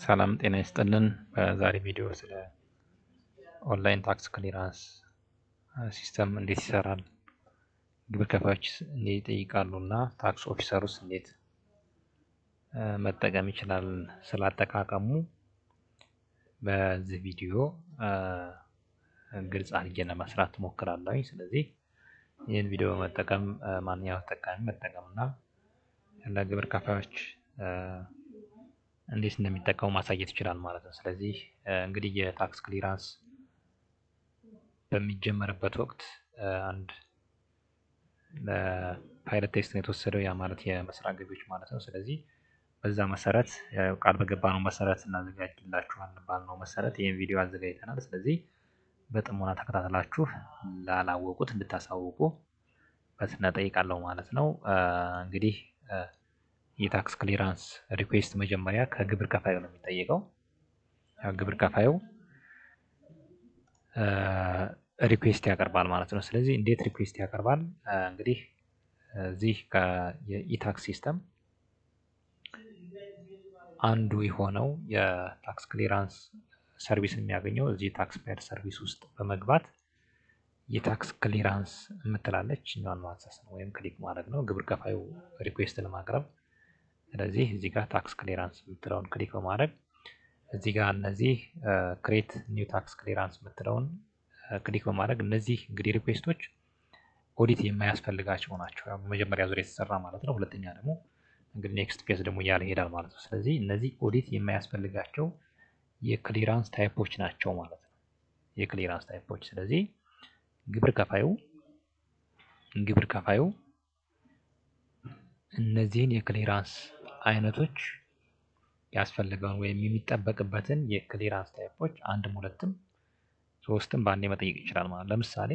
ሰላም ጤና ይስጥልን። በዛሬ ቪዲዮ ስለ ኦንላይን ታክስ ክሊራንስ ሲስተም እንዴት ይሰራል፣ ግብር ከፋዮች እንዴት ይጠይቃሉ እና ታክስ ኦፊሰሩስ እንዴት መጠቀም ይችላል ስላጠቃቀሙ በዚህ ቪዲዮ ግልጽ አድርጌ ለመስራት እሞክራለሁ። ስለዚህ ይህን ቪዲዮ በመጠቀም ማንኛውም ተጠቃሚ መጠቀምና ለግብር ከፋዮች እንዴት እንደሚጠቀሙ ማሳየት ይችላል ማለት ነው። ስለዚህ እንግዲህ የታክስ ክሊራንስ በሚጀመርበት ወቅት አንድ ለፓይለት ቴስት ነው የተወሰደው፣ ያ ማለት የመስሪያ ገቢዎች ማለት ነው። ስለዚህ በዛ መሰረት ቃል በገባነው መሰረት እናዘጋጅላችኋለን ባልነው መሰረት ይህን ቪዲዮ አዘጋጅተናል። ስለዚህ በጥሞና ተከታተላችሁ ላላወቁት እንድታሳውቁ በትህትና እጠይቃለሁ ማለት ነው። እንግዲህ የታክስ ክሊራንስ ሪኩዌስት መጀመሪያ ከግብር ከፋዩ ነው የሚጠየቀው። ግብር ከፋዩ ሪኩዌስት ያቀርባል ማለት ነው። ስለዚህ እንዴት ሪኩዌስት ያቀርባል? እንግዲህ እዚህ የኢታክስ ሲስተም አንዱ የሆነው የታክስ ክሊራንስ ሰርቪስ የሚያገኘው እዚህ ታክስ ፔድ ሰርቪስ ውስጥ በመግባት የታክስ ክሊራንስ የምትላለች እኛን ማክሰስ ነው ወይም ክሊክ ማድረግ ነው ግብር ከፋዩ ሪኩዌስት ለማቅረብ። ስለዚህ እዚህ ጋር ታክስ ክሊራንስ የምትለውን ክሊክ በማድረግ እዚህ ጋር እነዚህ ክሬት ኒው ታክስ ክሊራንስ የምትለውን ክሊክ በማድረግ እነዚህ እንግዲህ ሪኩዌስቶች ኦዲት የማያስፈልጋቸው ናቸው። ያው በመጀመሪያ ዙር የተሰራ ማለት ነው። ሁለተኛ ደግሞ እንግዲህ ኔክስት ፌዝ ደግሞ እያለ ይሄዳል ማለት ነው። ስለዚህ እነዚህ ኦዲት የማያስፈልጋቸው የክሊራንስ ታይፖች ናቸው ማለት ነው። የክሊራንስ ታይፖች። ስለዚህ ግብር ከፋዩ እነዚህን የክሊራንስ አይነቶች ያስፈልገውን ወይም የሚጠበቅበትን የክሊራንስ ታይፖች አንድም ሁለትም ሶስትም በአንዴ መጠየቅ ይችላል ማለት ነው። ለምሳሌ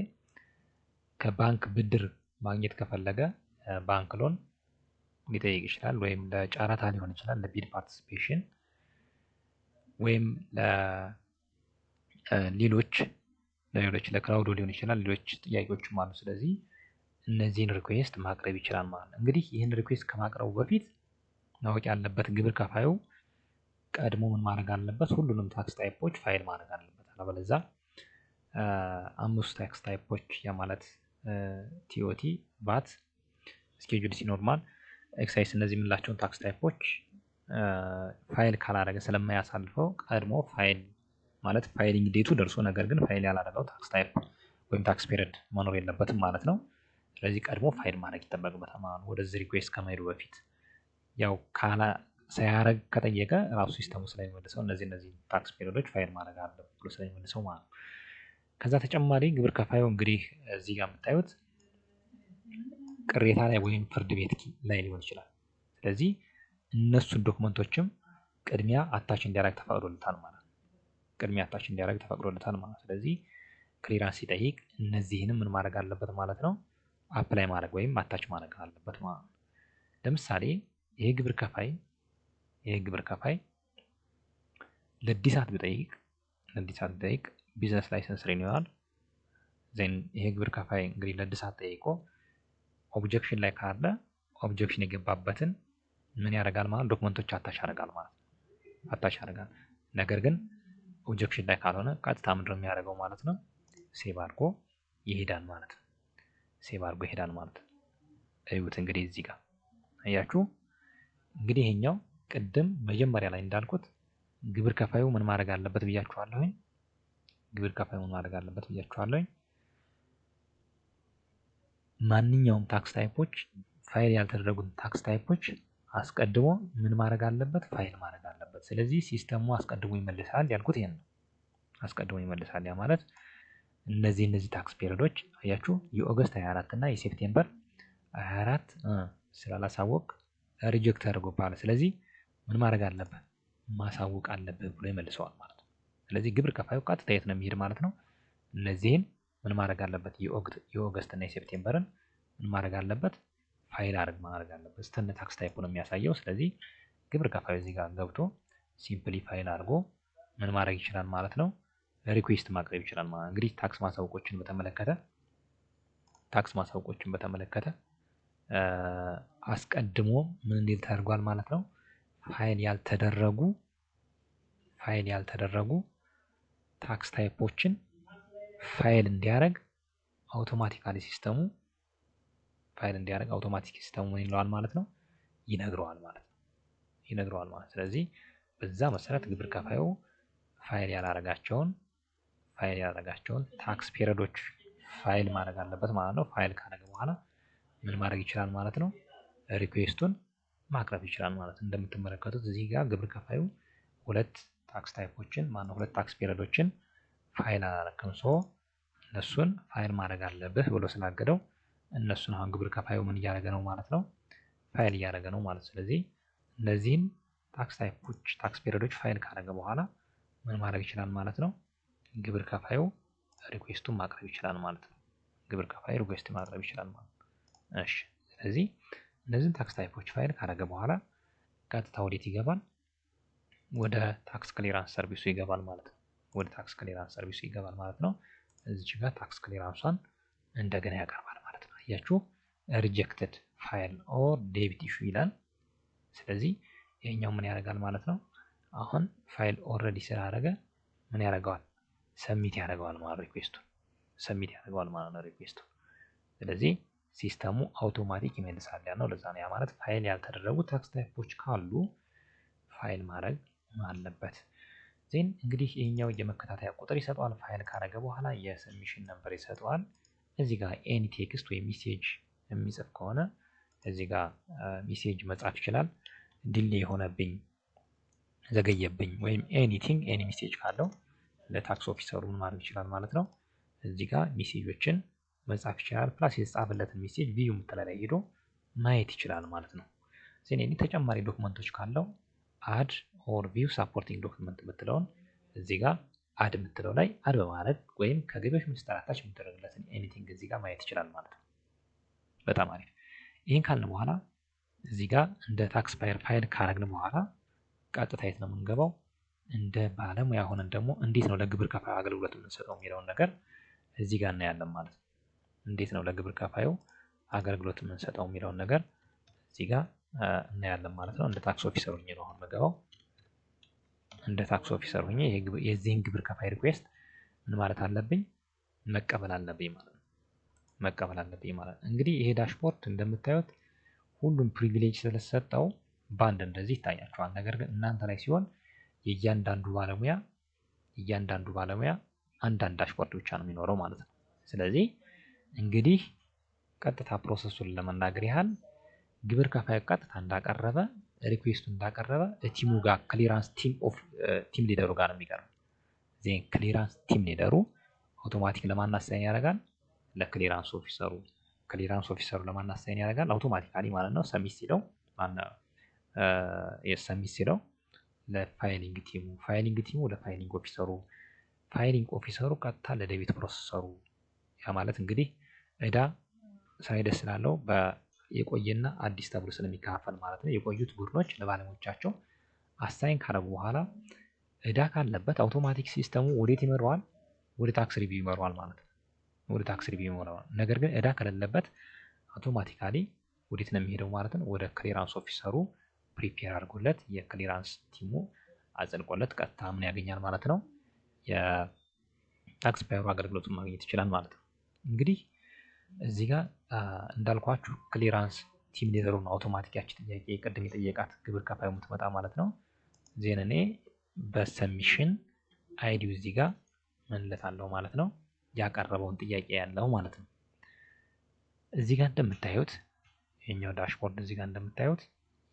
ከባንክ ብድር ማግኘት ከፈለገ ባንክ ሎን ሊጠይቅ ይችላል፣ ወይም ለጨረታ ሊሆን ይችላል፣ ለቢድ ፓርቲሲፔሽን ወይም ለሌሎች ለክራውዶ ሊሆን ይችላል። ሌሎች ጥያቄዎችም አሉ። ስለዚህ እነዚህን ሪኩዌስት ማቅረብ ይችላል ማለት ነው። እንግዲህ ይህን ሪኩዌስት ከማቅረቡ በፊት ማወቅ ያለበት ግብር ከፋዩ ቀድሞ ምን ማድረግ አለበት? ሁሉንም ታክስ ታይፖች ፋይል ማድረግ አለበት። አለበለዚያ አምስት ታክስ ታይፖች ማለት ቲኦቲ፣ ቫት፣ ስኬጁልሲ፣ ኖርማል፣ ኤክሳይዝ እነዚህ የምንላቸውን ታክስ ታይፖች ፋይል ካላደረገ ስለማያሳልፈው ቀድሞ ፋይል ማለት ፋይሊንግ ዴቱ ደርሶ ነገር ግን ፋይል ያላደረገው ታክስ ታይፕ ወይም ታክስ ፔሪድ መኖር የለበትም ማለት ነው። ስለዚህ ቀድሞ ፋይል ማድረግ ይጠበቅበታል ማለት ነው። ወደዚህ ሪኩዌስት ከመሄዱ በፊት ያው ሳያረግ ከጠየቀ ራሱ ሲስተሙ ስለሚመልሰው እነዚህ ታክስ ፔሪዶች ፋይል ማድረግ አለበት ብሎ ስለሚመልሰው ማለት ነው። ከዛ ተጨማሪ ግብር ከፋዩ እንግዲህ እዚህ ጋር የምታዩት ቅሬታ ላይ ወይም ፍርድ ቤት ላይ ሊሆን ይችላል። ስለዚህ እነሱን ዶክመንቶችም ቅድሚያ አታች እንዲያደርግ ተፈቅዶለታል ማለት ነው። ስለዚህ ክሊራንስ ሲጠይቅ እነዚህንም ምን ማድረግ አለበት ማለት ነው? አፕላይ ማድረግ ወይም አታች ማድረግ አለበት ማለት ነው። ለምሳሌ ይሄ ግብር ከፋይ ለእድሳት ቢጠይቅ ቢዝነስ ላይሰንስ ሪኒዋል ዜን ይሄ ግብር ከፋይ እንግዲህ ለእድሳት ጠይቆ ኦብጀክሽን ላይ ካለ ኦብጀክሽን የገባበትን ምን ያደርጋል ማለት ዶክመንቶች አታች ያደርጋል ማለት ነው። ነገር ግን ኦብጀክሽን ላይ ካልሆነ ቀጥታ ምንድን ነው የሚያደርገው ማለት ነው? ሴቭ አድርጎ ይሄዳል ማለት ነው። እዩት እንግዲህ እዚህ ጋር አያችሁ። እንግዲህ ይሄኛው ቅድም መጀመሪያ ላይ እንዳልኩት ግብር ከፋዩ ምን ማድረግ አለበት ብያችኋለሁኝ። ማንኛውም ታክስ ታይፖች ፋይል ያልተደረጉት ታክስ ታይፖች አስቀድሞ ምን ማድረግ አለበት? ፋይል ማድረግ አለበት። ስለዚህ ሲስተሙ አስቀድሞ ይመልሳል ያልኩት ይሄን ነው። አስቀድሞ ይመልሳል ያ ማለት እነዚህ ታክስ ፔሪዶች አያችሁ የኦገስት 24 እና የሴፕቴምበር 24 ስላላሳወቅ ሪጀክት አድርጎባል። ስለዚህ ምን ማድረግ አለበት? ማሳወቅ አለበት ብሎ ይመልሰዋል ማለት ነው። ስለዚህ ግብር ከፋዩ ቀጥታ የት ነው የሚሄድ ማለት ነው? እነዚህን ምን ማድረግ አለበት? የኦገስት እና የሴፕቴምበርን ምን ማድረግ አለበት? ፋይል ማድረግ አለበት። ስተን ታክስ ታይፕ ነው የሚያሳየው። ስለዚህ ግብር ከፋዩ እዚህ ጋር ገብቶ ሲምፕሊ ፋይል አድርጎ ምን ማድረግ ይችላል ማለት ነው? ሪኩዌስት ማቅረብ ይችላል ማለት ነው። እንግዲህ ታክስ ማሳወቆችን በተመለከተ አስቀድሞ ምን እንዲል ተደርጓል ማለት ነው? ፋይል ያልተደረጉ ታክስ ታይፖችን ፋይል እንዲያደርግ አውቶማቲካሊ ሲስተሙ ምን ይለዋል ማለት ነው ይነግረዋል ማለት ነው። ስለዚህ በዛ መሰረት ግብር ከፋዩ ፋይል ያላረጋቸውን ታክስ ፔሪዮዶች ፋይል ማድረግ አለበት ማለት ነው። ፋይል ካደረገ በኋላ ምን ማድረግ ይችላል ማለት ነው ሪኩዌስቱን ማቅረብ ይችላል ማለት ነው። እንደምትመለከቱት እዚህ ጋር ግብር ከፋዩ ሁለት ታክስ ፔሪዮዶችን ፋይል አላረከም እነሱን ፋይል ማድረግ አለብህ ብሎ ስላገደው እነሱን አሁን ግብር ከፋዩ ምን እያደረገ ነው ማለት ነው ፋይል እያደረገ ነው ማለት። ስለዚህ እነዚህን ታክስ ፔሪዮዶች ፋይል ካደረገ በኋላ ምን ማድረግ ይችላል ማለት ነው ግብር ከፋዩ ሪኩዌስቱን ማቅረብ ይችላል ማለት ነው። እሺ ስለዚህ እነዚህን ታክስ ታይፖች ፋይል ካደረገ በኋላ ቀጥታ ወዴት ይገባል? ወደ ታክስ ክሊራንስ ሰርቪሱ ይገባል ማለት ነው። እዚች ጋር ታክስ ክሊራንሷን እንደገና ያቀርባል ማለት ነው። አያችሁ ሪጀክትድ ፋይል ኦር ዴቢት ኢሹ ይላል። ስለዚህ ይሄኛው ምን ያደርጋል ማለት ነው አሁን ፋይል ኦልሬዲ ስላደረገ ምን ያደርገዋል ሰሚት ያደርገዋል ማለት ሪኩዌስቱን ስለዚህ ሲስተሙ አውቶማቲክ ይመልሳል ያለው ለዛ ነው። ያ ማለት ፋይል ያልተደረጉ ታክስ ታይፖች ካሉ ፋይል ማድረግ አለበት። ዜን እንግዲህ ይሄኛው የመከታተያ ቁጥር ይሰጠዋል። ፋይል ካደረገ በኋላ የሰሚሽን ነምበር ይሰጠዋል። እዚህ ጋር ኤኒ ቴክስት ወይ ሜሴጅ የሚጽፍ ከሆነ እዚህ ጋር ሜሴጅ መጻፍ ይችላል። ዲሌ የሆነብኝ ዘገየብኝ ወይም ኤኒ ሜሴጅ ካለው ለታክስ ኦፊሰሩ ማድረግ ይችላል ማለት ነው። እዚህ ጋር ሜሴጆችን መጻፍ ይችላል። ፕላስ የተጻፈለትን ሜሴጅ ቪው የምትለው ላይ ሄዶ ማየት ይችላል ማለት ነው። ዜን ተጨማሪ ዶክመንቶች ካለው አድ ኦር ቪው ሳፖርቲንግ ዶክመንት የምትለውን እዚህ ጋር አድ የምትለው ላይ አድ በማድረግ ወይም ከገቢዎች ሚኒስቴር አታች የምትደረግለትን ኤኒቲንግ እዚህ ጋር ማየት ይችላል ማለት ነው። በጣም አሪፍ። ይህን ካልን በኋላ እዚህ ጋር እንደ ታክስ ፋይል ካረግን በኋላ ቀጥታ የት ነው የምንገባው? እንደ ባለሙያ ሆነን ደግሞ እንዴት ነው ለግብር ከፋዩ አገልግሎት የምንሰጠው የሚለውን ነገር እዚህ ጋር እናያለን ማለት ነው። እንዴት ነው ለግብር ከፋዩ አገልግሎት የምንሰጠው የሚለውን ነገር እዚህ ጋር እናያለን ማለት ነው። እንደ ታክስ ኦፊሰር ሆኜ ነው አሁን የምገባው። እንደ ታክስ ኦፊሰር ሆኜ የዚህን ግብር ከፋይ ሪኩዌስት ምን ማለት አለብኝ? መቀበል አለብኝ ማለት ነው። እንግዲህ ይሄ ዳሽቦርድ እንደምታዩት ሁሉም ፕሪቪሌጅ ስለተሰጠው ባንድ እንደዚህ ይታያቸዋል። ነገር ግን እናንተ ላይ ሲሆን የእያንዳንዱ ባለሙያ አንዳንድ ዳሽቦርድ ብቻ ነው የሚኖረው ማለት ነው። ስለዚህ እንግዲህ ቀጥታ ፕሮሰሱን ለመናገር ያህል ግብር ከፋይ ቀጥታ እንዳቀረበ ሪኩዌስቱን እንዳቀረበ ቲሙ ጋር ክሊራንስ ቲም ሊደሩ ጋር ነው የሚቀርበው። ዜን ክሊራንስ ቲም ሊደሩ አውቶማቲክ ለማን አሳይን ያደርጋል? ለክሊራንስ ኦፊሰሩ። ክሊራንስ ኦፊሰሩ ለማን አሳይን ያደርጋል? አውቶማቲካሊ ማለት ነው። ሰሚት ሲለው ለፋይሊንግ ቲሙ ለፋይሊንግ ኦፊሰሩ ቀጥታ ለዴቢት ፕሮሰሰሩ። ያ ማለት እንግዲህ እዳ ሳይድ ስላለው የቆየና አዲስ ተብሎ ስለሚከፋፈል ማለት ነው። የቆዩት ቡድኖች ለባለሙያዎቻቸው አሳይን ካረጉ በኋላ እዳ ካለበት አውቶማቲክ ሲስተሙ ወዴት ይመራዋል? ወደ ታክስ ሪቪው ይመራዋል ማለት ነው። ነገር ግን እዳ ከሌለበት አውቶማቲካሊ ወዴት ነው የሚሄደው ማለት ነው? ወደ ክሊራንስ ኦፊሰሩ ፕሪፔር አድርጎለት የክሊራንስ ቲሙ አጽድቆለት ቀጥታ ምን ያገኛል ማለት ነው? የታክስ ፔየሩ አገልግሎቱን ማግኘት ይችላል ማለት ነው። እንግዲህ እዚህ ጋር እንዳልኳችሁ ክሊራንስ ቲም ሊደሩን አውቶማቲክ ያቺ ጥያቄ ቅድም የጠየቃት ግብር ከፋዩ የምትመጣ ማለት ነው። ዜን እኔ በሰሚሽን አይዲው እዚህ ጋር ምንለታለሁ ማለት ነው፣ ያቀረበውን ጥያቄ ያለው ማለት ነው። እዚህ ጋር እንደምታዩት የኛው ዳሽቦርድ እዚህ ጋር እንደምታዩት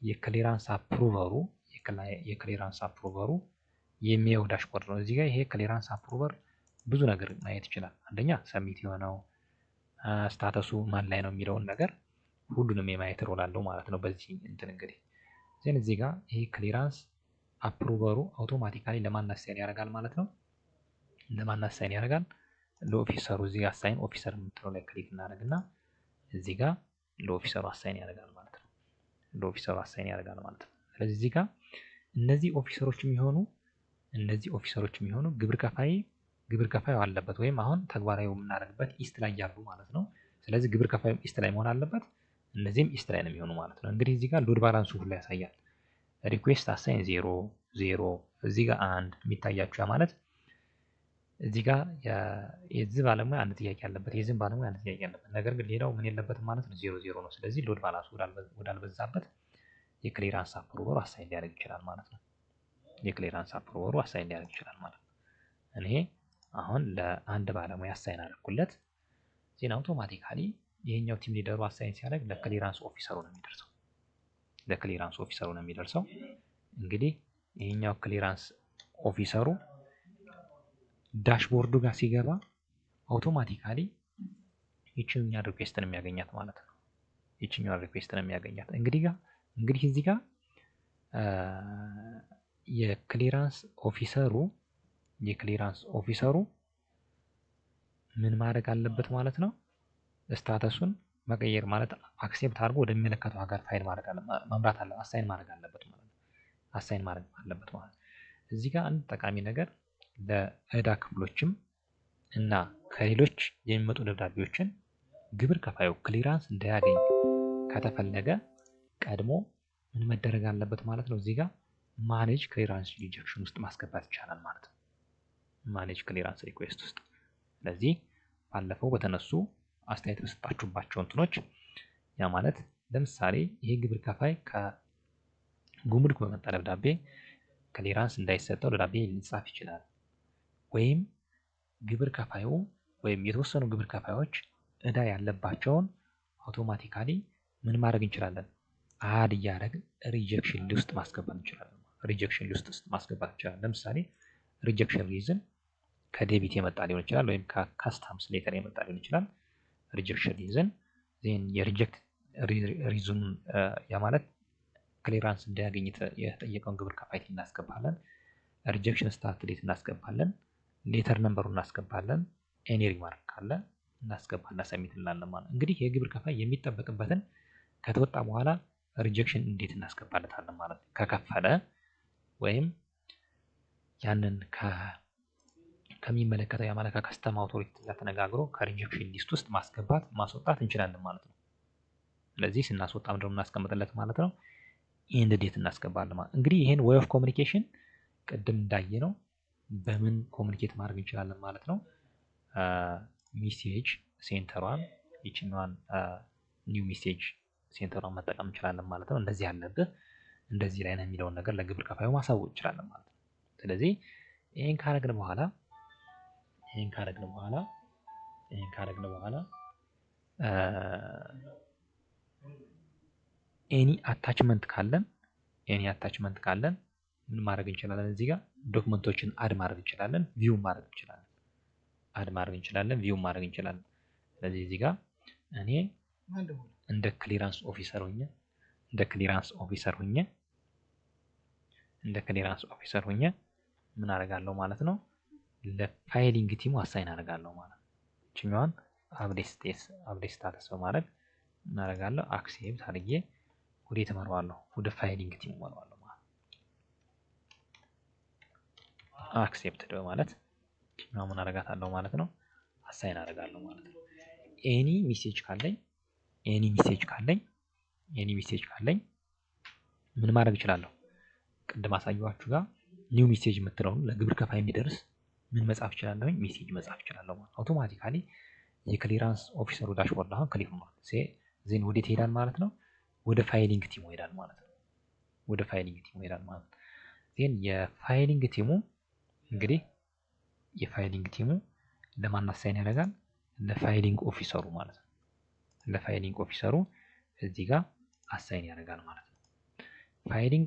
የክሊራንስ አፕሩቨሩ የሚያየው ዳሽቦርድ ነው። እዚህ ጋር ይሄ ክሊራንስ አፕሩቨር ብዙ ነገር ማየት ይችላል። አንደኛ ሰሚት የሆነው ስታተሱ ማን ላይ ነው የሚለውን ነገር ሁሉንም የማየት ሮል አለው ማለት ነው። በዚህ እንግዲህ ዜን እዚህ ጋር ይሄ ክሊራንስ አፕሩቨሩ አውቶማቲካሊ ለማን አሳይን ያደርጋል ማለት ነው? ለኦፊሰሩ። እዚህ ጋር አሳይን ኦፊሰር የምትለው ላይ ክሊክ እናደርግና እዚህ ጋር ለኦፊሰሩ አሳይን ያደርጋል ማለት ነው። ስለዚህ እዚህ ጋር እነዚህ ኦፊሰሮች የሚሆኑ ግብር ከፋዩ አለበት ወይም አሁን ተግባራዊ የምናደርግበት ኢስት ላይ ያሉ ማለት ነው። ስለዚህ ግብር ከፋዩ ኢስት ላይ መሆን አለበት፣ እነዚህም ኢስት ላይ ነው የሚሆኑ ማለት ነው። እንግዲህ እዚህ ጋር ሎድ ባላንሱ ሁሉ ያሳያል። ሪኩዌስት አሳይን 0 0 እዚህ ጋር 1 የሚታያችሁ ማለት እዚህ ጋር የዚህ ባለሙያ አንድ ጥያቄ ያለበት የዚህም ባለሙያ አንድ ጥያቄ ያለበት፣ ነገር ግን ሌላው ምን የለበትም ማለት ነው 0 0 ነው። ስለዚህ ሎድ ባላንስ ወዳልበዛበት የክሊራንስ አፕሩቨሩ አሳይን ሊያደርግ ይችላል ማለት ነው። የክሊራንስ አፕሩቨሩ አሳይን ሊያደርግ ይችላል ማለት ነው። እኔ አሁን ለአንድ ባለሙያ አሳይን አደረኩለት፣ ዜና አውቶማቲካሊ ይሄኛው ቲም ሊደሩ አሳይን ሲያደርግ ለክሊራንስ ኦፊሰሩ ነው የሚደርሰው። ለክሊራንስ ኦፊሰሩ ነው የሚደርሰው። እንግዲህ ይሄኛው ክሊራንስ ኦፊሰሩ ዳሽቦርዱ ጋር ሲገባ አውቶማቲካሊ ይችኛው ሪኩዌስት ነው የሚያገኛት ማለት ነው። ይችኛው ሪኩዌስት ነው የሚያገኛት። እንግዲህ እዚህ ጋር የክሊራንስ ኦፊሰሩ ምን ማድረግ አለበት ማለት ነው? ስታተሱን መቀየር ማለት አክሴፕት አድርጎ ወደሚመለከተው ሀገር ፋይል መምራት አለ አሳይን ማድረግ አለበት ማለት ነው። አሳይን ማድረግ አለበት ማለት እዚህ ጋር አንድ ጠቃሚ ነገር ለዕዳ ክፍሎችም እና ከሌሎች የሚመጡ ደብዳቤዎችን ግብር ከፋዩ ክሊራንስ እንዳያገኝ ከተፈለገ ቀድሞ ምን መደረግ አለበት ማለት ነው? እዚህ ጋር ማኔጅ ክሊራንስ ሪጀክሽን ውስጥ ማስገባት ይቻላል ማለት ነው። ማኔጅ ክሊራንስ ሪኩዌስት ውስጥ። ስለዚህ ባለፈው በተነሱ አስተያየት በሰጣችሁባቸው እንትኖች ያ ማለት ለምሳሌ ይሄ ግብር ከፋይ ከጉምሩክ በመጣ ደብዳቤ ክሊራንስ እንዳይሰጠው ደብዳቤ ሊጻፍ ይችላል። ወይም ግብር ከፋዩ ወይም የተወሰኑ ግብር ከፋዮች ዕዳ ያለባቸውን አውቶማቲካሊ ምን ማድረግ እንችላለን? አድ እያደረግን ሪጀክሽን ሊስት ማስገባት እንችላለን። ሪጀክሽን ሊስት ውስጥ ማስገባት እንችላለን። ለምሳሌ ሪጀክሽን ሪዝን ከዴቢት የመጣ ሊሆን ይችላል፣ ወይም ከካስተምስ ሌተር የመጣ ሊሆን ይችላል። ሪጀክሽን ሪዝን ዜን የሪጀክት ሪዝን ያ ማለት ክሊራንስ እንዳያገኝ የተጠየቀውን ግብር ከፋይ እናስገባለን። ሪጀክሽን ስታርት ዴት እናስገባለን። ሌተር ነምበሩን እናስገባለን። ኤኒ ሪማርክ ካለ እናስገባለን፣ ሰሚት እንላለን ማለት ነው። እንግዲህ የግብር ከፋይ የሚጠበቅበትን ከተወጣ በኋላ ሪጀክሽን እንዴት እናስገባለታለን ማለት ነው። ከከፈለ ወይም ያንን ከሚመለከተው ያ ማለት ከከስተም አውቶሪቲ ጋር ተነጋግሮ ከሪጀክሽን ሊስት ውስጥ ማስወጣት እንችላለን ማለት ነው። ስለዚህ ስናስወጣ ምንድነው እናስቀምጥለት ማለት ነው? ኢንድ ዴት እናስገባለን ማለት እንግዲህ ይሄን ዌይ ኦፍ ኮሚኒኬሽን ቅድም እንዳየነው በምን ኮሚኒኬት ማድረግ እንችላለን ማለት ነው? ሜሴጅ ሴንተሯን ይችኛዋን ኒው ሜሴጅ ሴንተሯን መጠቀም እንችላለን ማለት ነው። እንደዚህ ያለብህ እንደዚህ ላይ ነው የሚለውን ነገር ለግብር ከፋዩ ማሳወቅ እንችላለን ማለት ነው። ስለዚህ ይሄን ካረግን በኋላ ኤኒ አታችመንት ካለን ምን ማድረግ እንችላለን? እዚህ ጋር ዶክመንቶችን አድ ማድረግ እንችላለን፣ ቪው ማድረግ እንችላለን። ስለዚህ እዚህ ጋር እኔ እንደ ክሊራንስ ኦፊሰር ሆኜ ምን አደርጋለሁ ማለት ነው? ለፋይሊንግ ቲሙ አሳይን አደርጋለሁ ማለት ነው። እችኛዋን አፕዴት ስታተስ በማድረግ ምን አደርጋለሁ? አክሴፕት አድርጌ ወዴት እመራዋለሁ? ወደ ፋይሊንግ ቲሙ እመራዋለሁ ማለት ነው። አክሴፕት በማለት እችኛዋ ምን አደርጋታለሁ ማለት ነው? አሳይን አደርጋለሁ ማለት ነው። ኤኒ ሜሴጅ ካለኝ ምን ማድረግ እችላለሁ? ቅድም አሳየኋችሁ ጋር ኒው ሜሴጅ የምትለውን ለግብር ከፋይ የሚደርስ ምን መጻፍ እችላለሁ? ሜሴጅ መጻፍ እችላለሁ ማለት አውቶማቲካሊ የክሊራንስ ኦፊሰሩ ዳሽቦርድ አሁን ክሊክ ሆኗል። ዜን ወዴት ይሄዳል ማለት ነው? ወደ ፋይሊንግ ቲሙ ይሄዳል ማለት ነው። ዜን የፋይሊንግ ቲሙ ለማን አሳይን ያደርጋል? ለፋይሊንግ ኦፊሰሩ ማለት ነው። ለፋይሊንግ ኦፊሰሩ እዚህ ጋር አሳይን ያደርጋል ማለት ነው። ፋይሊንግ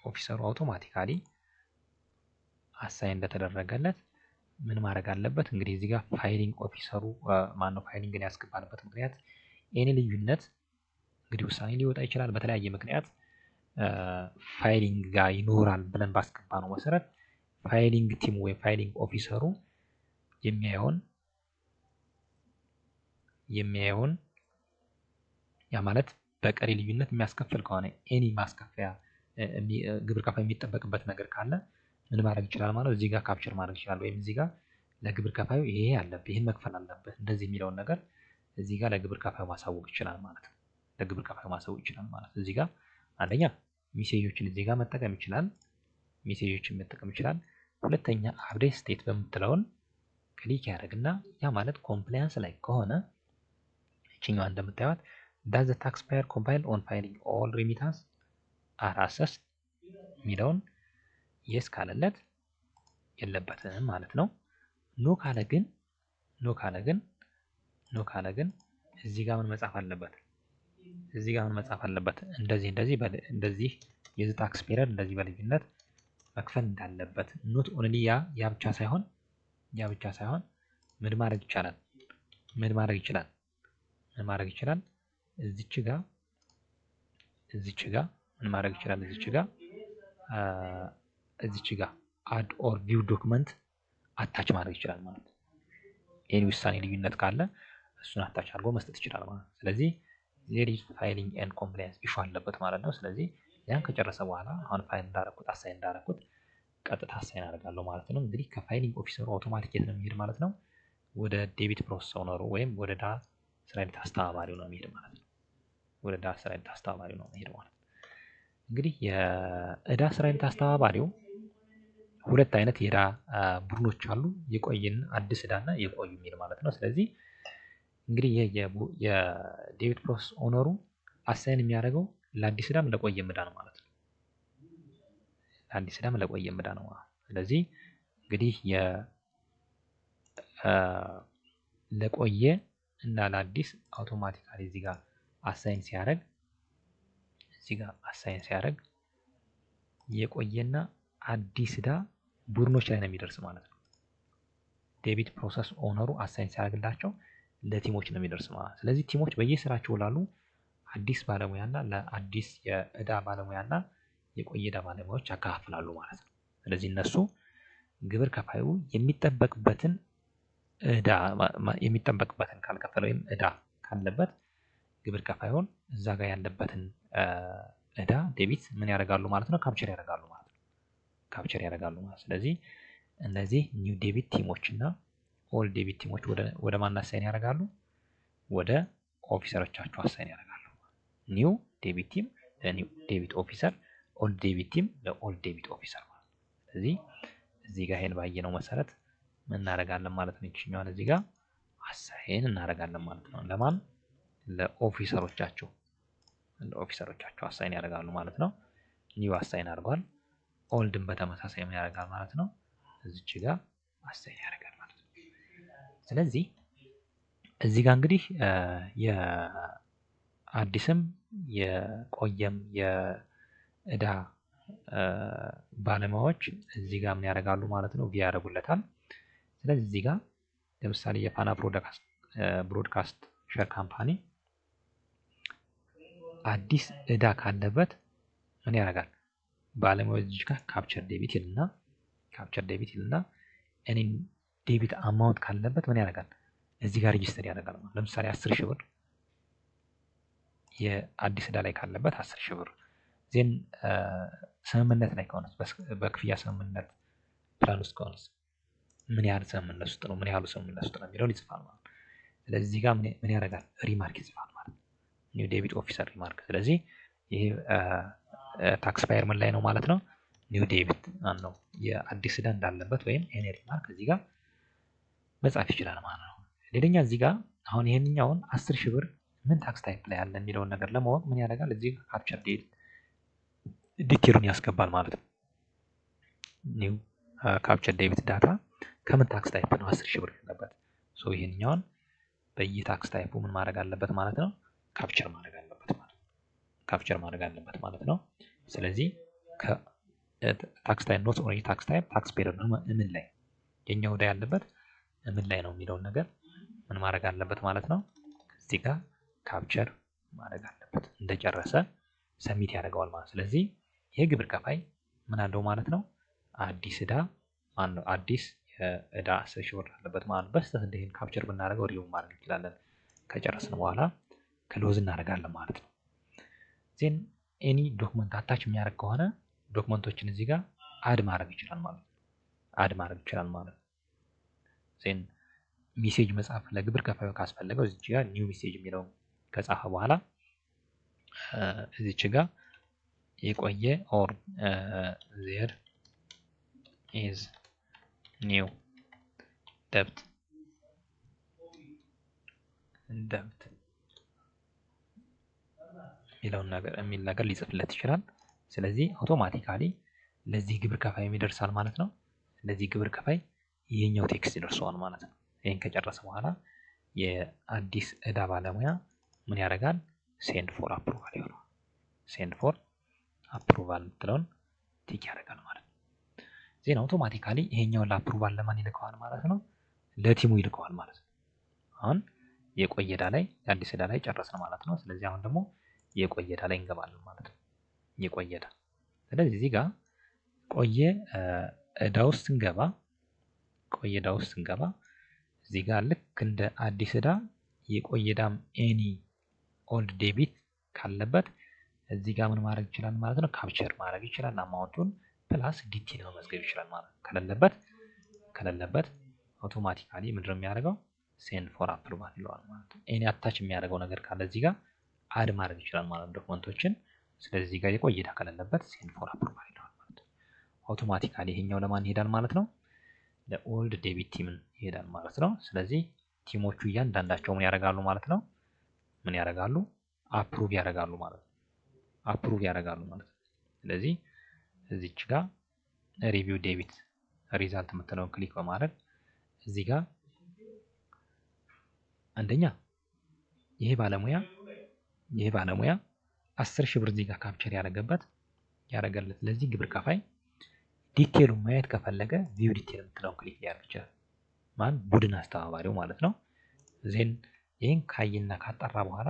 ኦፊሰሩ አውቶማቲካሊ አሳይን እንደተደረገለት ምን ማድረግ አለበት? እንግዲህ እዚህ ጋር ፋይሊንግ ኦፊሰሩ ማነው ፋይሊንግን ያስገባንበት ምክንያት ኤኒ ልዩነት እንግዲህ ውሳኔ ሊወጣ ይችላል። በተለያየ ምክንያት ፋይሊንግ ጋር ይኖራል ብለን ባስገባ ነው መሰረት ፋይሊንግ ቲሙ ወይ ፋይሊንግ ኦፊሰሩ የሚያየውን ያ ማለት በቀሪ ልዩነት የሚያስከፍል ከሆነ ኤኒ ማስከፈያ ግብር ከፋይ የሚጠበቅበት ነገር ካለ ምን ማድረግ ይችላል ማለት እዚህ ጋር ካፕቸር ማድረግ ይችላል። ወይም እዚህ ጋር ለግብር ከፋዩ ይሄ አለብህ ይሄን መክፈል አለበት እንደዚህ የሚለውን ነገር እዚህ ጋር ለግብር ከፋዩ ማሳወቅ ይችላል ማለት ነው። ለግብር ከፋዩ ማሳወቅ ይችላል ማለት ነው። እዚህ ጋር አንደኛ ሜሴጆችን እዚህ ጋር መጠቀም ይችላል። ሁለተኛ አፕዴት ስቴት በምትለውን ክሊክ ያደርግና ያ ማለት ኮምፕላያንስ ላይ ከሆነ እችኛዋ እንደምታዩት ዳዝ ዘ ታክስ ፓየር ኮምፓይል ኦን ፋይሊንግ ኦል ሪሚታንስ አር አሰስድ የሚለውን የስ ካለለት የለበትም ማለት ነው። ኖ ካለ ግን እዚህ ጋር ምን መጻፍ አለበት? እንደዚህ የዚህ ታክስ ፔሪድ እንደዚህ በልዩነት መክፈል እንዳለበት ኖት ኦንሊ ያ ብቻ ሳይሆን ምን ማድረግ ይችላል? እዚች ጋ አድ ኦር ቪው ዶክመንት አታች ማድረግ ይችላል ማለት ነው። ይሄን ውሳኔ ልዩነት ካለ እሱን አታች አድርጎ መስጠት ይችላል ማለት ነው። ስለዚህ ዜር ኢዝ ፋይሊንግ ኤንድ ኮምፕላያንስ ኢሹ አለበት ማለት ነው። ስለዚህ ያን ከጨረሰ በኋላ አሁን ፋይል አሳይን እንዳደረኩት ቀጥታ አሳይን አደርጋለሁ ማለት ነው። እንግዲህ ከፋይሊንግ ኦፊሰሩ አውቶማቲክ የት ነው የሚሄድ ማለት ነው? ወደ ዴቢት ፕሮሰስ ኦነሩ ወይም ወደ ዕዳ ስራ ሂደት አስተባባሪው ነው የሚሄድ ማለት ነው። እንግዲህ የዕዳ ስራ ሂደት አስተባባሪው ሁለት አይነት የዕዳ ቡድኖች አሉ። የቆየን አዲስ ዕዳና የቆዩ የሚል ማለት ነው። ስለዚህ እንግዲህ የዴቢት ፕሮሰስ ኦነሩ አሳይን የሚያደርገው ለአዲስ ዕዳም ለቆየም ዕዳ ነው ማለት ነው። ስለዚህ እንግዲህ ለቆየ እና ለአዲስ አውቶማቲካሊ እዚህ ጋር አሳይን ሲያደርግ የቆየና አዲስ ዕዳ ቡድኖች ላይ ነው የሚደርስ ማለት ነው። ዴቢት ፕሮሰስ ኦነሩ አሳይን ሲያደርግላቸው ለቲሞች ነው የሚደርስ ማለት ነው። ስለዚህ ቲሞች በየስራቸው ላሉ አዲስ ባለሙያና ለአዲስ የዕዳ ባለሙያና የቆየ ዕዳ ባለሙያዎች ያከፋፍላሉ ማለት ነው። ስለዚህ እነሱ ግብር ከፋዩ የሚጠበቅበትን ካልከፈለ ወይም ዕዳ ካለበት ግብር ከፋዩን እዛ ጋር ያለበትን ዕዳ ዴቢት ምን ያደርጋሉ ማለት ነው? ካፕቸር ያደርጋሉ ማለት ነው። ስለዚህ እነዚህ ኒው ዴቢት ቲሞች እና ኦልድ ዴቢት ቲሞች ወደ ማን አሳይን ያደርጋሉ? ወደ ኦፊሰሮቻቸው አሳይን ያደርጋሉ። ኒው ዴቢት ቲም ለኒው ዴቢት ኦፊሰር፣ ኦልድ ዴቢት ቲም ለኦልድ ዴቢት ኦፊሰር ማለት ነው። ስለዚህ እዚህ ጋር ይሄን ባየነው መሰረት ምን እናደርጋለን ማለት ነው? ይችኛዋን እዚህ ጋር አሳይን እናደርጋለን ማለት ነው። ለማን? ለኦፊሰሮቻቸው አሳይን ያደርጋሉ ማለት ነው። ኒው አሳይን አድርጓል። ኦልድን በተመሳሳይ ምን ያደርጋል ማለት ነው? እዚች ጋር አሳይን ያደርጋል ማለት ነው። ስለዚህ እዚህ ጋር እንግዲህ የአዲስም የቆየም የዕዳ ባለሙያዎች እዚህ ጋር ምን ያደርጋሉ ማለት ነው? ቪ ያደርጉለታል። ስለዚህ እዚህ ጋር ለምሳሌ የፋና ብሮድካስት ሼር ካምፓኒ አዲስ ዕዳ ካለበት ምን ያደርጋል? ባለሙያው እዚህ ጋር ካፕቸር ዴቢት ይልና እኔ ዴቢት አማውንት ካለበት ምን ያደርጋል? እዚህ ጋር ሬጂስተር ያደርጋል። ለምሳሌ 10,000 ብር የአዲስ ዕዳ ላይ ካለበት 10,000 ብር ዜን ስምምነት ላይ ከሆነ በክፍያ ስምምነት ፕላን ውስጥ ከሆነ ምን ያህል ስምምነት ውስጥ ነው የሚለውን ይጽፋል ማለት ነው። ስለዚህ እዚህ ጋር ምን ያደርጋል? ሪማርክ ይጽፋል ማለት ነው። ኒው ዴቢት ኦፊሰር ሪማርክ። ስለዚህ ይሄ ታክስ ፓየር ምን ላይ ነው ማለት ነው? ኒው ዴቢት ነው የአዲስ ዕዳ እንዳለበት ወይም ኤኒ ሪማርክ እዚህ ጋር መጻፍ ይችላል ማለት ነው። ሌላኛ እዚህ ጋር አሁን ይሄንኛውን 10,000 ብር ምን ታክስ ታይፕ ላይ ያለ የሚለውን ነገር ለማወቅ ምን ያደርጋል? እዚህ ጋር ካፕቸር ዲቴሉን ያስገባል ማለት ነው። ኒው ካፕቸር ዴቢት ዳታ ከምን ታክስ ታይፕ ነው 10,000 ብር ያለበት? ሶ ይሄንኛውን በየታክስ ታይፑ ምን ማድረግ አለበት ማለት ነው? ካፕቸር ማድረግ አለበት ማለት ነው። ስለዚህ ታክስ ታይፕ ኖት ኦንሊ ታክስ ታይፕ ታክስ ፔሪድ ነው ምን ላይ የኛው ዕዳ ያለበት ምን ላይ ነው የሚለውን ነገር ምን ማድረግ አለበት ማለት ነው። እዚህ ጋር ካፕቸር ማድረግ አለበት። እንደጨረሰ ሰሚት ያደርገዋል ማለት። ስለዚህ ይሄ ግብር ከፋይ ምን አለው ማለት ነው? አዲስ ዕዳ አዲስ የዕዳ 10,000 ብር አለበት ማለት ነው። በስተት እንደዚህ ካፕቸር ብናደርገው ሪሙቭ ማድረግ እንችላለን። ከጨረስን በኋላ ክሎዝ እናደርጋለን ማለት ነው። ዜን ኤኒ ዶክመንት አታች የሚያደርግ ከሆነ ዶክመንቶችን እዚህ ጋር አድ ማድረግ ይችላል ማለት ነው። ዜን ሜሴጅ መጻፍ ለግብር ከፋዩ ካስፈለገው እዚህ ጋር ኒው ሜሴጅ የሚለውን ከጻፈ በኋላ እዚች ጋር የቆየ ኦር there is new debt የሚል ነገር ሊጽፍለት ይችላል። ስለዚህ አውቶማቲካሊ ለዚህ ግብር ከፋይ የሚደርሳል ማለት ነው። ለዚህ ግብር ከፋይ ይሄኛው ቴክስት ይደርሰዋል ማለት ነው። ይሄን ከጨረሰ በኋላ የአዲስ ዕዳ ባለሙያ ምን ያደርጋል? ሴንድ ፎር አፕሩቫል ይሆናል። ሴንድ ፎር አፕሩቫል የምትለውን ቲክ ያደርጋል ማለት ነው። ዜን አውቶማቲካሊ ይሄኛውን ለአፕሩቫል ለማን ይልከዋል ማለት ነው? ለቲሙ ይልከዋል ማለት ነው። አሁን የቆየ ዕዳ ላይ የአዲስ ዕዳ ላይ ጨረስን ማለት ነው። ስለዚህ አሁን ደግሞ የቆየ ዕዳ ላይ እንገባለን ማለት ነው። የቆየ ዕዳ ስለዚህ እዚህ ጋር ቆየ ዕዳ ውስጥ ስንገባ እዚህ ጋር ልክ እንደ አዲስ ዕዳ የቆየ ዕዳም ኤኒ ኦልድ ዴቢት ካለበት እዚህ ጋር ምን ማድረግ ይችላል ማለት ነው? ካፕቸር ማድረግ ይችላል። አማውንቱን ፕላስ ዲቴል መመዝገብ ይችላል ማለት ነው። ከሌለበት አውቶማቲካሊ ምንድነው የሚያደርገው? ሴንድ ፎር አፕሩቫል ይለዋል ማለት ነው። ኤኒ አታች የሚያደርገው ነገር ካለ እዚህ ጋር አድ ማድረግ ይችላል ማለት ነው ዶክመንቶችን። ስለዚህ እዚህ ጋር የቆየ ዕዳ ከሌለበት ሴንድ ፎር አፕሩቫል ይለዋል ማለት ነው። አውቶማቲካሊ ይሄኛው ለማን ይሄዳል ማለት ነው? ለኦልድ ዴቢት ቲም ይሄዳል ማለት ነው። ስለዚህ ቲሞቹ እያንዳንዳቸው ምን ያደርጋሉ ማለት ነው? አፕሩቭ ያደርጋሉ ማለት ነው። ስለዚህ እዚች ጋር ሪቪው ዴቢት ሪዛልት የምትለውን ክሊክ በማድረግ እዚህ ጋር አንደኛ ይሄ ባለሙያ 10,000 ብር እዚህ ጋር ካፕቸር ያደረገለት ለዚህ ግብር ከፋይ ዲቴሉን ማየት ከፈለገ ቪው ዲቴል የምትለውን ክሊክ ሊያደርግ ይችላል። ቡድን አስተባባሪው ማለት ነው። ዜን ይሄን ካይና ካጠራ በኋላ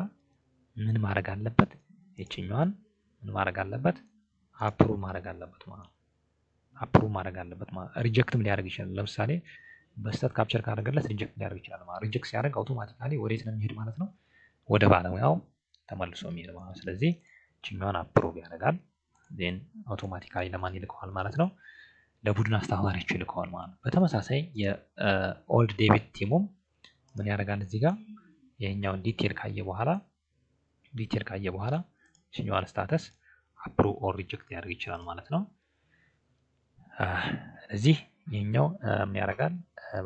ምን ማድረግ አለበት? እቺኛዋን ምን ማድረግ አለበት? አፕሩቭ ማድረግ አለበት ማለት ሪጀክትም ሊያደርግ ይችላል። ለምሳሌ በስተት ካፕቸር ካደረገለት ሪጀክት ሊያደርግ ይችላል ማለት ሪጀክት ሲያደርግ አውቶማቲካሊ ወዴት ነው የሚሄድ ማለት ነው? ወደ ባለሙያው ተመልሶ የሚሄድ ማለት ነው። ስለዚህ እቺኛዋን አፕሩቭ ያደርጋል። ዜን አውቶማቲካሊ ለማን ይልከዋል ማለት ነው? ለቡድን አስተባባሪዎች ይልከዋል ማለት ነው። በተመሳሳይ የኦልድ ዴቢት ቲሙም ምን ያደርጋል? እዚህ ጋር ይሄኛውን ዲቴል ካየ በኋላ እቺኛዋን ስታተስ አፕሩቭ ኦር ሪጀክት ሊያደርግ ይችላል ማለት ነው። እዚህ ይሄኛው ምን ያደርጋል?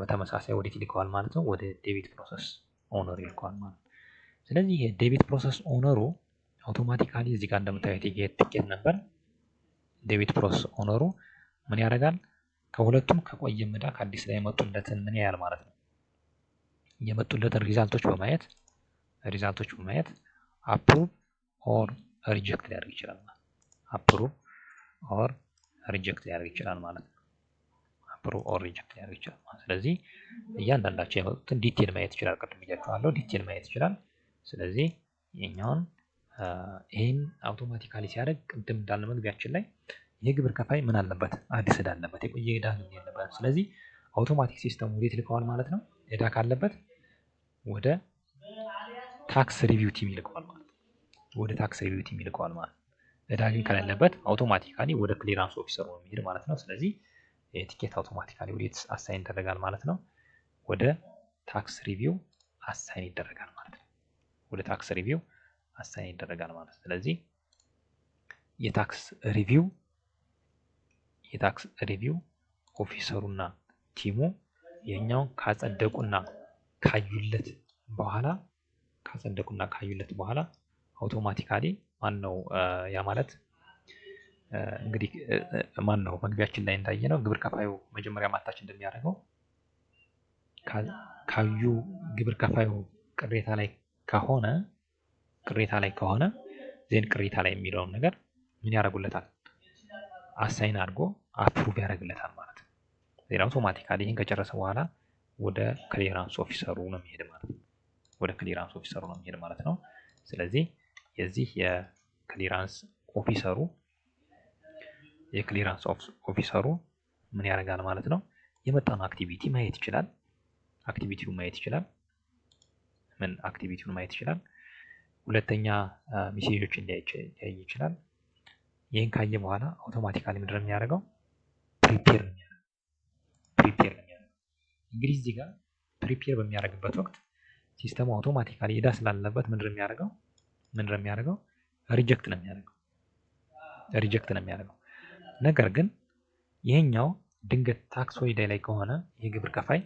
በተመሳሳይ ወዴት ይልከዋል ማለት ነው? ወደ ዴቢት ፕሮሰስ ኦነር ይልከዋል ማለት ነው። ስለዚህ የዴቢት ፕሮሰስ ኦነሩ አውቶማቲካሊ እዚህ ጋር እንደምታዩት የቲኬት ነበር ዴቢት ፕሮሰስ ኦነሩ ምን ያደርጋል? ከሁለቱም ከቆየም ዕዳ ከአዲስ ላይ የመጡለትን ምን ያህል ማለት ነው የመጡለትን ሪዛልቶች በማየት አፕሩቭ ኦር ሪጀክት ሊያደርግ ይችላል ማለት ነው። ስለዚህ እያንዳንዳቸው የመጡትን ዲቴል ማየት ይችላል። ቅድም ብያችኋለሁ ዲቴል ማየት ይችላል። ስለዚህ ይሄን አውቶማቲካሊ ሲያደርግ ቅድም እንዳለ መግቢያችን ላይ የግብር ከፋይ ምን አለበት? አዲስ ዕዳ አለበት፣ የቆየ ዕዳ አለበት። ስለዚህ አውቶማቲክ ሲስተሙ ወዴት ይልከዋል ማለት ነው? ዕዳ ካለበት ወደ ታክስ ሪቪው ቲም ይልከዋል ማለት ነው። ዕዳ ግን ከሌለበት አውቶማቲካሊ ወደ ክሊራንስ ኦፊሰሩ ነው የሚሄድ ማለት ነው። ስለዚህ የቲኬት አውቶማቲካሊ ወዴት አሳይን ይደረጋል ማለት ነው? ወደ ታክስ ሪቪው አሳይን ይደረጋል ማለት ነው። ስለዚህ የታክስ ሪቪው ኦፊሰሩና ቲሙ የኛውን ካጸደቁና ካዩለት በኋላ አውቶማቲካሊ ማነው ያ ማለት እንግዲህ ማነው መግቢያችን ላይ እንዳየነው ግብር ከፋዩ መጀመሪያ ማታች እንደሚያደርገው ካዩ ግብር ከፋዩ ቅሬታ ላይ ከሆነ ዜን ቅሬታ ላይ የሚለውን ነገር ምን ያደርጉለታል? አሳይን አድርጎ አፕሩቭ ያደርግለታል ማለት ነው። ዜን አውቶማቲካሊ ይሄን ከጨረሰ በኋላ ወደ ክሊራንስ ኦፊሰሩ ነው የሚሄድ ማለት ነው። ስለዚህ የዚህ የክሊራንስ ኦፊሰሩ ምን ያደርጋል ማለት ነው? የመጣውን አክቲቪቲ ማየት ይችላል። አክቲቪቲውን ማየት ይችላል። ሁለተኛ ሜሴጆችን ሊያይ ይችላል። ይህን ካየ በኋላ አውቶማቲካሊ ምንድን ነው የሚያደርገው? ፕሪፔር ነው የሚያደርገው። እንግዲህ እዚህ ጋር ፕሪፔር በሚያደርግበት ወቅት ሲስተሙ አውቶማቲካሊ ዕዳ ስላለበት ምንድን ነው የሚያደርገው? ሪጀክት ነው የሚያደርገው። ነገር ግን ይሄኛው ድንገት ታክስ ሆሊዴይ ላይ ከሆነ የግብር ከፋይ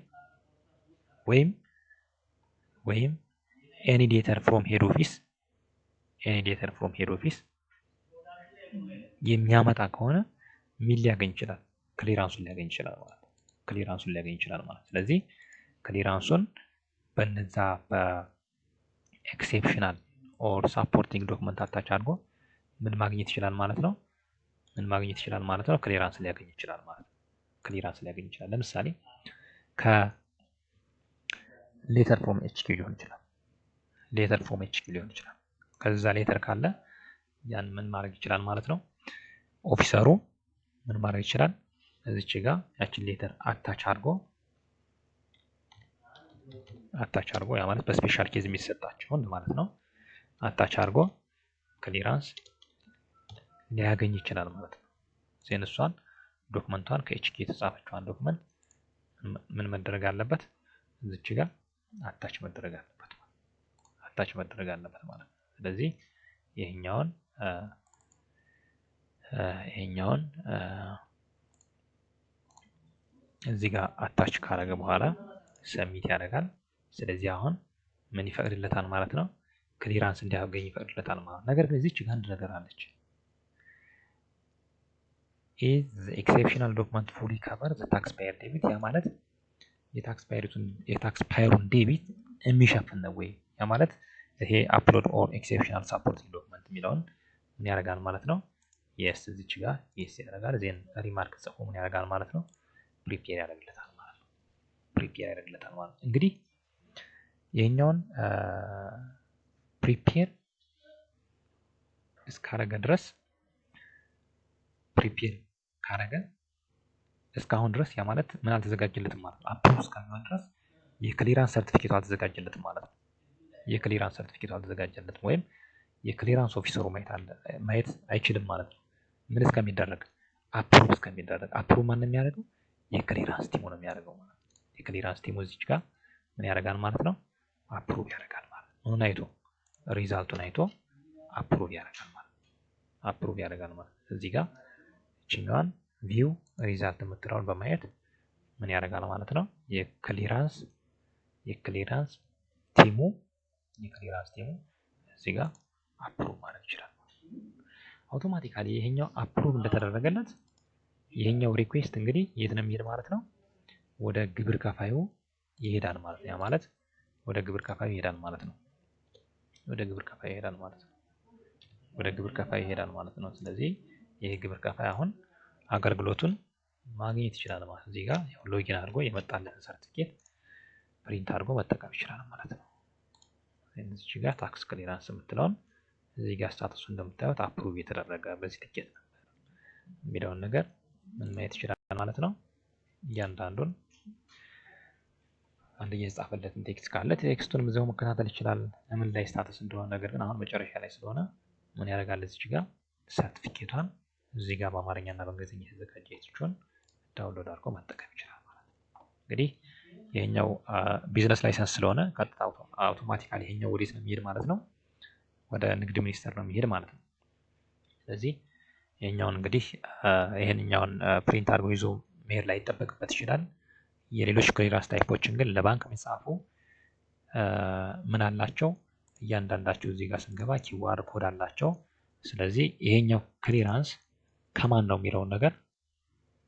ወይም ኤኒ ዴተር ፍሮም ሄድ ኦፊስ የሚያመጣ ከሆነ ምን ሊያገኝ ይችላል? ክሊራንሱን ሊያገኝ ይችላል ማለት ስለዚህ ክሊራንሱን በነዛ በኤክሴፕሽናል ኦር ሳፖርቲንግ ዶክመንት አታች አድርጎ ምን ማግኘት ይችላል ማለት ነው? ክሊራንስ ሊያገኝ ይችላል ማለት ነው። ለምሳሌ ከሌተር ፍሮም ኤችኪው ሊሆን ይችላል። ከዛ ሌተር ካለ ያን ምን ማድረግ ይችላል ማለት ነው? ኦፊሰሩ ምን ማድረግ ይችላል? እዚች ጋር ያችን ሌተር አታች አድርጎ ያ ማለት በስፔሻል ኬዝ የሚሰጣቸውን ማለት ነው። አታች አድርጎ ክሊራንስ ሊያገኝ ይችላል ማለት ነው። እሷን ዶክመንቷን ከኤችኪ የተጻፈችዋን ዶክመንት ምን መደረግ አለበት? እዚች ጋር አታች መደረግ አለበት ማለት ነው። ስለዚህ ይሄኛውን እዚህ ጋር አታች ካረገ በኋላ ሰሚት ያደርጋል። ስለዚህ አሁን ምን ይፈቅድለታል ማለት ነው? ክሊራንስ እንዲያገኝ ይፈቅድለታል ማለት ነው። ነገር ግን እዚች ጋር አንድ ነገር አለች። is the exceptional document fully cover the taxpayer debit? ያ ማለት የታክስፓየሩን ዴቢት የሚሸፍን ነው ወይ? ያ ማለት ይሄ አፕሎድ ኦር ኤክሴፕሽናል ሳፖርቲንግ ዶክመንት የሚለውን ምን ያደርጋል ማለት ነው? የስ እዚች ጋር የስ ያደርጋል። ዜን ሪማርክ ጽፎ ምን ያደርጋል ማለት ነው? ፕሪፔር ያደርግለታል ማለት ነው። እንግዲህ ይሄኛውን ፕሪፔር እስካረገ ድረስ እስካሁን ድረስ ያ ማለት ምን አልተዘጋጀለትም ማለት ነው። አፕሮቭ እስካሁን ድረስ የክሊራንስ ሰርቲፊኬቱ አልተዘጋጀለትም ማለት ነው። ወይም የክሊራንስ ኦፊሰሩ ማየት አይችልም ማለት ነው። ምን እስከሚደረግ? አፕሮቭ እስከሚደረግ። አፕሮቭ ማን ነው የሚያደርገው? የክሊራንስ ቲሙ ነው የሚያደርገው ማለት ነው። የክሊራንስ ቲሙ እዚች ጋር ምን ያደርጋል ማለት ነው? አፕሮቭ ያደርጋል ማለት ነው። ምኑን አይቶ? ሪዛልቱን አይቶ አፕሮቭ ያደርጋል ማለት ነው። እዚህ ጋር እችኛዋን ቪው ሪዛልት የምትለውን በማየት ምን ያደርጋል ማለት ነው? የክሊራንስ ቲሙ እዚህ ጋር አፕሩቭ ማድረግ ይችላል። አውቶማቲካሊ ይሄኛው አፕሩቭ እንደተደረገለት ይሄኛው ሪኩዌስት እንግዲህ የት ነው የሚሄድ ማለት ነው? ወደ ግብር ከፋዩ ይሄዳል ማለት ነው። ያ ማለት ወደ ግብር ከፋዩ ይሄዳል ማለት ነው። ስለዚህ ይሄ ግብር ከፋይ አሁን አገልግሎቱን ማግኘት ይችላል ማለት ነው። እዚህ ጋር ሎጊን አድርጎ የመጣለትን ሰርቲፊኬት ፕሪንት አድርጎ መጠቀም ይችላል ማለት ነው። እዚህ ጋር ታክስ ክሊራንስ የምትለውን እዚህ ጋር ስታተሱ እንደምታዩት አፕሩቭ የተደረገ በዚህ ትኬት ነው የሚለውን ነገር ምን ማየት ይችላል ማለት ነው። እያንዳንዱን አንድ የጻፈለትን ቴክስት ካለ ቴክስቱን እዛው መከታተል ይችላል ምን ላይ ስታተስ እንደሆነ። ነገር ግን አሁን መጨረሻ ላይ ስለሆነ ምን ያደርጋል? እዚህ ጋር ሰርቲፊኬቷን እዚህ ጋር በአማርኛ እና በእንግሊዝኛ የተዘጋጀችውን ዳውንሎድ አድርጎ መጠቀም ይችላል ማለት ነው። እንግዲህ ይሄኛው ቢዝነስ ላይሰንስ ስለሆነ ቀጥታ አውቶማቲካሊ ይሄኛው ወዴት ነው የሚሄድ ማለት ነው? ወደ ንግድ ሚኒስቴር ነው የሚሄድ ማለት ነው። ስለዚህ ይሄኛውን እንግዲህ ይሄንኛውን ፕሪንት አድርጎ ይዞ መሄድ ላይ ይጠበቅበት ይችላል። የሌሎች ክሊራንስ ታይፖችን ግን ለባንክ የሚጻፉ ምን አላቸው? እያንዳንዳቸው እዚህ ጋር ስንገባ ኪዋር ኮድ አላቸው። ስለዚህ ይሄኛው ክሊራንስ ከማን ነው የሚለውን ነገር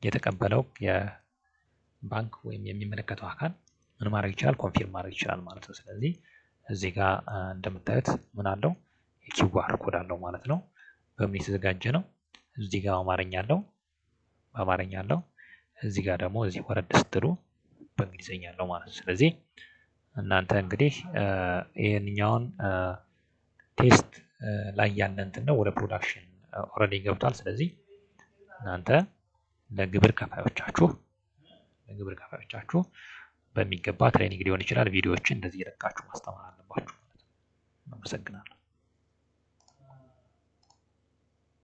የተቀበለው የባንክ ወይም የሚመለከተው አካል ምን ማድረግ ይችላል? ኮንፊርም ማድረግ ይችላል ማለት ነው። ስለዚህ እዚህ ጋር እንደምታዩት ምን አለው? የኪዋር ኮድ አለው ማለት ነው። በምን የተዘጋጀ ነው? እዚህ ጋር በአማርኛ አለው። እዚህ ጋር ደግሞ እዚህ ወረድ ስትሉ በእንግሊዝኛ አለው ማለት ነው። ስለዚህ እናንተ እንግዲህ ይሄንኛውን ቴስት ላይ ያለ እንትን ነው ወደ ፕሮዳክሽን ኦልሬዲ ገብቷል። ስለዚህ እናንተ ለግብር ከፋዮቻችሁ በሚገባ ትሬኒንግ ሊሆን ይችላል ቪዲዮዎችን እንደዚህ የለቃችሁ ማስተማር አለባችሁ ማለት ነው። አመሰግናለሁ።